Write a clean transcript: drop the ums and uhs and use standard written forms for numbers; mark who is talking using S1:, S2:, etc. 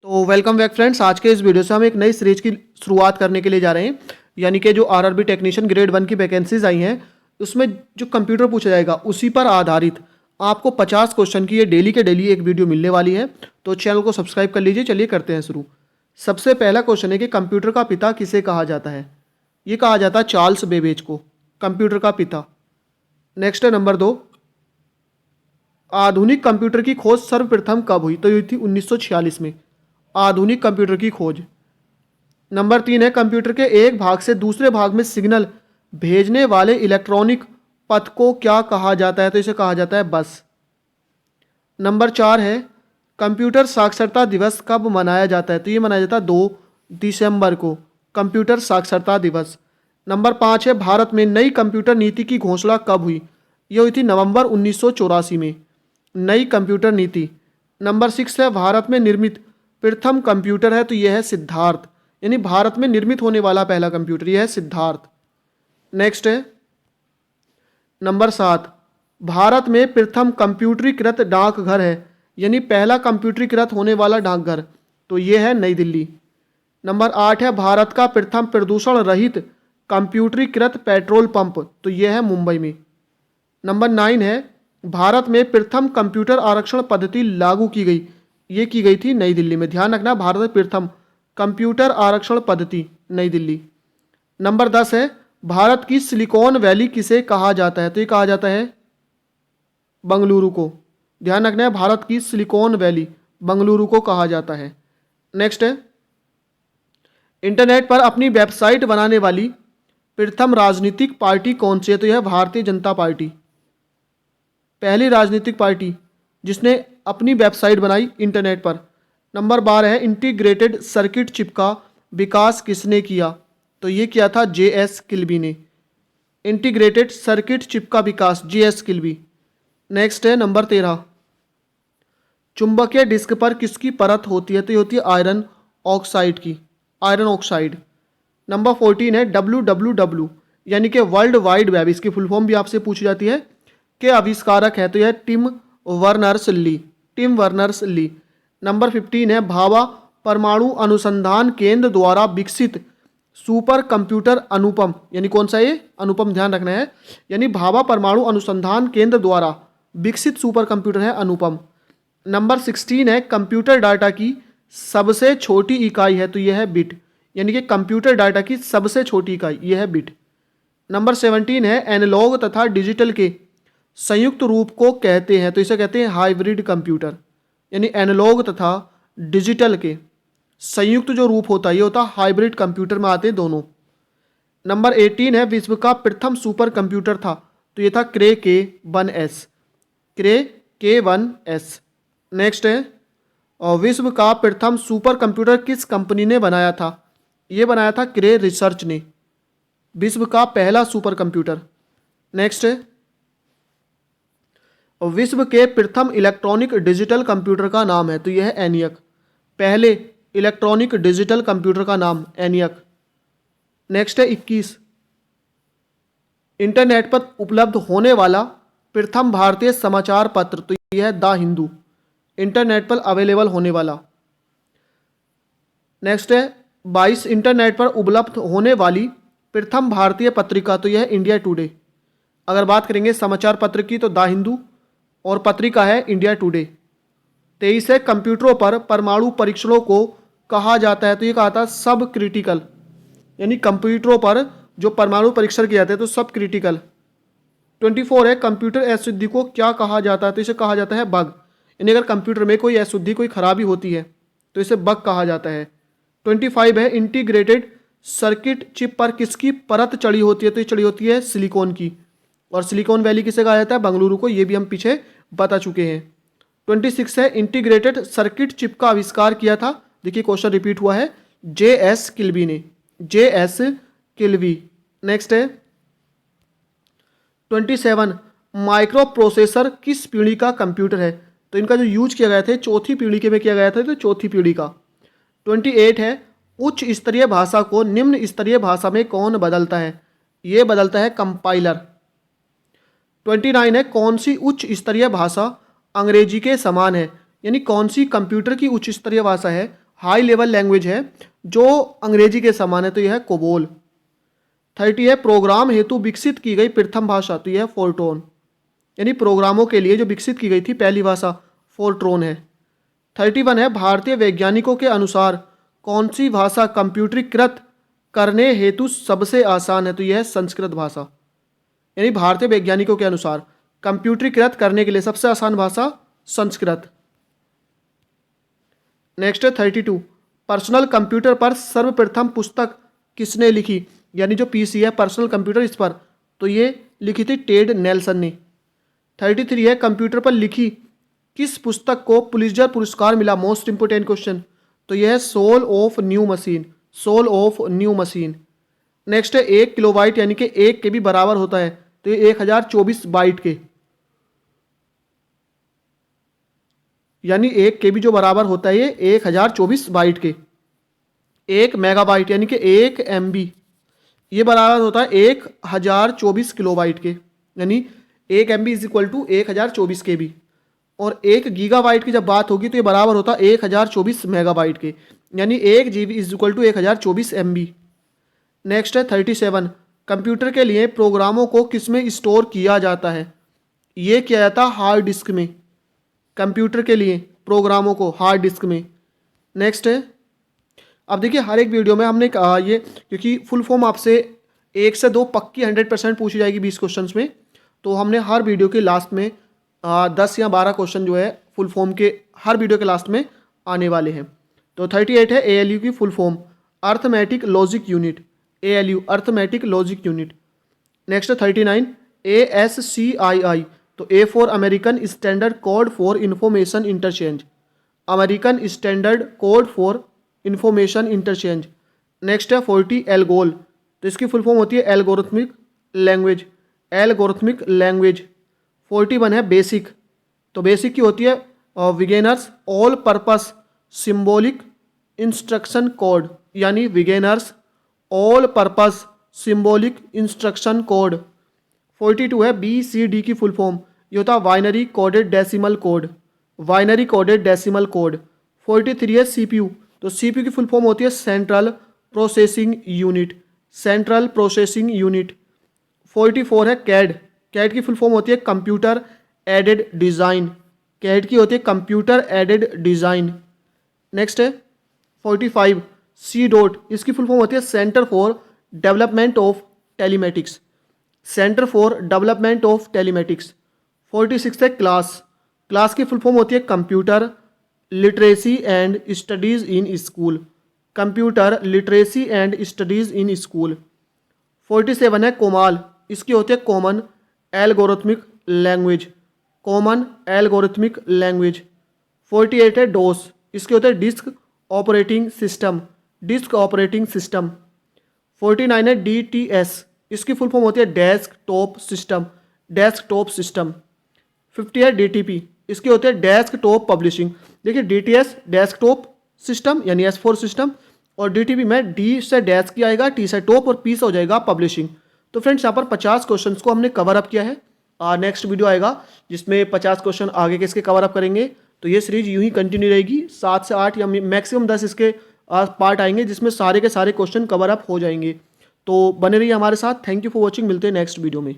S1: तो welcome back friends. आज के इस वीडियो से हम एक नई सीरीज की शुरुआत करने के लिए जा रहे हैं, यानी कि जो आरआरबी टेक्नीशियन ग्रेड 1 की वैकेंसीज आई हैं उसमें जो कंप्यूटर पूछा जाएगा उसी पर आधारित आपको 50 क्वेश्चन की ये डेली के डेली एक वीडियो मिलने वाली है। तो चैनल को सब्सक्राइब कर लीजिए। चलिए करते हैं शुरू। सबसे पहला क्वेश्चन है कि कंप्यूटर का पिता किसे कहा जाता है। ये कहा जाता है चार्ल्स बेबेज को, कंप्यूटर का पिता। नेक्स्ट है नंबर 2, आधुनिक कंप्यूटर की खोज सर्वप्रथम कब हुई। तो ये थी 1946 में आधुनिक कंप्यूटर की खोज। नंबर 3 है कंप्यूटर के एक भाग से दूसरे भाग में सिग्नल भेजने वाले इलेक्ट्रॉनिक पथ को क्या कहा जाता है। तो इसे कहा जाता है बस। नंबर 4 है कंप्यूटर साक्षरता दिवस कब मनाया जाता है। तो ये मनाया जाता है 2 दिसंबर को, कंप्यूटर साक्षरता दिवस। नंबर 5 है भारत में नई कंप्यूटर नीति की घोषणा कब हुई। ये हुई थी नवंबर 1984 में, नई कंप्यूटर नीति। नंबर 6 है भारत में निर्मित प्रथम कंप्यूटर है। तो यह है सिद्धार्थ, यानी भारत में निर्मित होने वाला पहला कंप्यूटर यह है सिद्धार्थ। नेक्स्ट है नंबर 7, भारत में प्रथम कंप्यूटरीकृत डाकघर है, यानी पहला कंप्यूटरीकृत होने वाला डाकघर। तो यह है नई दिल्ली। नंबर 8 है भारत का प्रथम प्रदूषण रहित कंप्यूटरीकृत पेट्रोल पंप। तो यह है मुंबई में। नंबर 9 है भारत में प्रथम कंप्यूटर आरक्षण पद्धति लागू की गई। ये की गई थी नई दिल्ली में। ध्यान रखना, भारत में प्रथम कंप्यूटर आरक्षण पद्धति नई दिल्ली। नंबर 10 है भारत की सिलिकॉन वैली किसे कहा जाता है। तो ये कहा जाता है बंगलुरु को। ध्यान रखना है, भारत की सिलिकॉन वैली बंगलुरु को कहा जाता है। नेक्स्ट है इंटरनेट पर अपनी वेबसाइट बनाने वाली प्रथम राजनीतिक पार्टी कौन सी है। तो यह भारतीय जनता पार्टी, पहली राजनीतिक पार्टी जिसने अपनी वेबसाइट बनाई इंटरनेट पर। नंबर 12 है इंटीग्रेटेड सर्किट चिप का विकास किसने किया। तो ये किया था JS किल्बी ने। इंटीग्रेटेड सर्किट चिप का विकास JS किल्बी। नेक्स्ट है नंबर 13, चुंबकीय डिस्क पर किसकी परत होती है। तो ये होती है आयरन ऑक्साइड की, आयरन ऑक्साइड। नंबर 14 है WWW यानी कि वर्ल्ड वाइड वेब, इसकी फुल फॉर्म भी आपसे पूछी जाती है, के आविष्कारक है। तो यह टिम वर्नर्स ली, टिम वर्नर्स ली। नंबर 15 है भाभा परमाणु अनुसंधान केंद्र द्वारा विकसित सुपर कंप्यूटर अनुपम, यानी कौन सा ये अनुपम, ध्यान रखना है, यानी भाभा परमाणु अनुसंधान केंद्र द्वारा विकसित सुपर कंप्यूटर है अनुपम। नंबर 16 है कंप्यूटर डाटा की सबसे छोटी इकाई है। तो यह है बिट, यानी कि कंप्यूटर डाटा की सबसे छोटी इकाई यह है बिट। नंबर 17 है एनालॉग तथा डिजिटल के संयुक्त रूप को कहते हैं। तो इसे कहते हैं हाइब्रिड कंप्यूटर, यानी एनालॉग तथा डिजिटल के संयुक्त जो रूप होता है ये होता है हाइब्रिड कंप्यूटर में आते हैं दोनों। नंबर 18 है विश्व का प्रथम सुपर कंप्यूटर था। तो ये था क्रे K1S, क्रे K1S। नेक्स्ट है और विश्व का प्रथम सुपर कंप्यूटर किस कंपनी ने बनाया था। ये बनाया था क्रे रिसर्च ने, विश्व का पहला सुपर कंप्यूटर। नेक्स्ट है विश्व के प्रथम इलेक्ट्रॉनिक डिजिटल कंप्यूटर का नाम है। तो यह है एनियक, पहले इलेक्ट्रॉनिक डिजिटल कंप्यूटर का नाम एनियक। नेक्स्ट है 21, इंटरनेट पर उपलब्ध होने वाला प्रथम भारतीय समाचार पत्र। तो यह है द हिंदू, इंटरनेट पर अवेलेबल होने वाला। नेक्स्ट है 22, इंटरनेट पर उपलब्ध होने वाली प्रथम भारतीय पत्रिका। तो यह है इंडिया टुडे। अगर बात करेंगे समाचार पत्र की तो द हिंदू और पत्रिका है इंडिया टुडे। 23 है कंप्यूटरों पर परमाणु परीक्षणों को कहा जाता है। तो ये कहा था सब क्रिटिकल, यानी कंप्यूटरों पर जो परमाणु परीक्षण किए जाते हैं तो सब क्रिटिकल। 24 है कंप्यूटर अशुद्धि को क्या कहा जाता है। तो इसे कहा जाता है बग, यानी अगर कंप्यूटर में कोई अशुद्धि कोई खराबी होती है तो इसे बग कहा जाता है। 25 है इंटीग्रेटेड सर्किट चिप पर किसकी परत चढ़ी होती है। तो ये चढ़ी होती है सिलिकॉन की, और सिलिकॉन वैली किसे कहा जाता है बंगलुरु को, ये भी हम पीछे बता चुके हैं। 26 है इंटीग्रेटेड सर्किट चिप का आविष्कार किया था। देखिए क्वेश्चन रिपीट हुआ है, JS किल्बी ने, JS किल्बी। नेक्स्ट है 27, माइक्रो प्रोसेसर किस पीढ़ी का कंप्यूटर है। तो इनका जो यूज किया गया था चौथी पीढ़ी के में किया गया था, तो चौथी पीढ़ी का। 28 है उच्च स्तरीय भाषा को निम्न स्तरीय भाषा में कौन बदलता है। ये बदलता है कंपाइलर। 29 है कौन सी उच्च स्तरीय भाषा अंग्रेजी के समान है, यानी कौन सी कंप्यूटर की उच्च स्तरीय भाषा है हाई लेवल लैंग्वेज है जो अंग्रेजी के समान है, तो यह है कोबोल। 30 है प्रोग्राम हेतु विकसित की गई प्रथम भाषा, तो यह है फोर्ट्रॉन, यानी प्रोग्रामों के लिए जो विकसित की गई थी पहली भाषा फोर्ट्रॉन है। 31 है भारतीय वैज्ञानिकों के अनुसार कौन सी भाषा कंप्यूटरीकृत करने हेतु सबसे आसान है, तो यह है संस्कृत भाषा, यानी भारतीय वैज्ञानिकों के अनुसार कंप्यूटरीकृत करने के लिए सबसे आसान भाषा संस्कृत। नेक्स्ट है 32, पर्सनल कंप्यूटर पर सर्वप्रथम पुस्तक किसने लिखी, यानी जो पीसी है पर्सनल कंप्यूटर इस पर, तो ये लिखी थी टेड नेल्सन ने। 33 है कंप्यूटर पर लिखी किस पुस्तक को पुलित्जर पुरस्कार मिला, मोस्ट इंपोर्टेंट क्वेश्चन, तो यह है soul of new machine, soul of new machine. Next है 1 किलोबाइट यानी कि 1 के भी बराबर होता है, तो ये 1024 बाइट के, यानी 1 के भी जो बराबर होता है ये 1024 बाइट के। 1 मेगाबाइट यानी कि 1 MB ये बराबर होता है 1024 किलोबाइट के, यानी 1 MB is equal to 1024 KB। और 1 गीगाबाइट की जब बात होगी तो ये बराबर होता है 1024 मेगाबाइट के, यानी 1 GB is equal to 1024 MB। Next है 37, कंप्यूटर के लिए प्रोग्रामों को किसमें स्टोर किया जाता है, ये किया जाता है हार्ड डिस्क में, कंप्यूटर के लिए प्रोग्रामों को हार्ड डिस्क में। नेक्स्ट है, अब देखिए हर एक वीडियो में हमने कहा ये, क्योंकि फुल फॉर्म आपसे 1 से 2 पक्की 100% पूछी जाएगी 20 क्वेश्चंस में, तो हमने हर वीडियो के लास्ट में 10 या 12 क्वेश्चन जो है फुल फॉर्म के हर वीडियो के लास्ट में आने वाले हैं। तो 38 है ALU की full form arithmetic logic unit, ALU arithmetic logic unit. Next 39 ASCII, तो A for American standard code for information interchange, American standard code for information interchange. Next है 40 एल्गोल, तो इसकी फुल फॉर्म होती है एल्गोरिथमिक लैंग्वेज, एल्गोरिथमिक लैंग्वेज। 41 है basic, तो basic की होती है beginners all purpose symbolic instruction code, यानी beginners all purpose symbolic instruction code. 42 है BCD की फुल फॉर्म, ये होता है binary coded decimal code, binary coded decimal code. 43 है CPU, तो CPU की फुल फॉर्म होती है central processing unit, central processing unit. 44 है CAD की फुल फॉर्म होती है कंप्यूटर एडेड डिज़ाइन, CAD की होती है कंप्यूटर एडेड डिज़ाइन। नेक्स्ट है 45 C. इसकी फुल फॉर्म होती है centre for development of telematics, centre for development of telematics. 46 है क्लास की फुल फॉर्म होती है computer literacy and studies in school, computer literacy and studies in school. 47 है कोमाल, इसकी होती है common algorithmic language, common algorithmic language. 48 है डोस, इसके होते हैं disk operating system, disk operating system. 49 है DTS, इसकी फुल फॉर्म होती है डेस्कटॉप सिस्टम, डेस्कटॉप सिस्टम। 50 है DTP, इसकी होती है डेस्कटॉप पब्लिशिंग। देखिए DTS डेस्कटॉप सिस्टम यानी S4 सिस्टम, और DTP में D से डेस्क की आएगा, T से टॉप और P से हो जाएगा पब्लिशिंग। तो फ्रेंड्स यहाँ पर 50 क्वेश्चंस को हमने कवर अप किया है। नेक्स्ट वीडियो आएगा जिसमें 50 क्वेश्चन आगे के इसके कवर अप करेंगे। तो ये सीरीज यूं ही कंटिन्यू रहेगी, 7 से 8 या मैक्सिमम 10 इसके पार्ट आएंगे जिसमें सारे के सारे क्वेश्चन कवर अप हो जाएंगे। तो बने रहिए हमारे साथ। थैंक यू फॉर वॉचिंग, मिलते हैं नेक्स्ट वीडियो में।